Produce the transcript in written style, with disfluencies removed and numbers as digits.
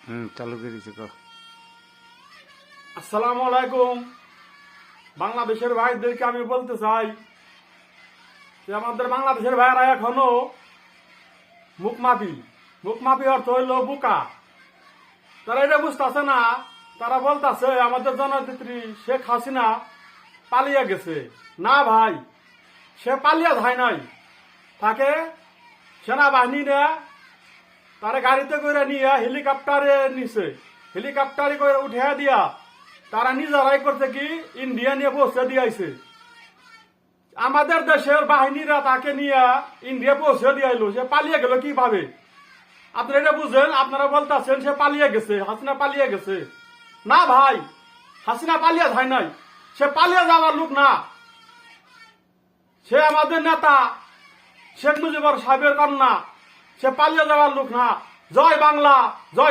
চালু করে দিছে কো। আসসালামু আলাইকুম। বাংলাদেশের ভাইদেরকে আমি বলতে চাই যে আমাদের বাংলাদেশের ভাইয়েরা এখনো মুখমাপি অর্থ হইল বুকা। তারা এটা বুঝতেছে না। তারা বলতেছে আমাদের জননেত্রী শেখ হাসিনা পালিয়ে গেছে। না ভাই, সে পালিয়ে যায় নাই। তাকে সেনাবাহিনী তারা গাড়িতে করে নিয়ে হেলিকপ্টারে নিছে, হেলিকপ্টারে করে উঠে দিয়া তারা নিজেরাই করছে কি ইন্ডিয়া নিয়ে পৌঁছে দিয়েছে। আমাদের দেশের বাহিনীরা তাকে নিয়ে ইন্ডিয়া পৌঁছে দিয়াইলো। সে পালিয়ে গেল কিভাবে? আপনারা এটা বুঝেন? আপনারা বলতেছেন সে পালিয়ে গেছে, হাসিনা পালিয়ে গেছে। না ভাই, হাসিনা পালিয়ে যায় নাই। সে পালিয়ে যাওয়ার লোক না। সে আমাদের নেতা শেখ মুজিবুর সাহেবের কন্যা। সে পালিয়ে যাওয়ার লোক না। জয় বাংলা, জয়।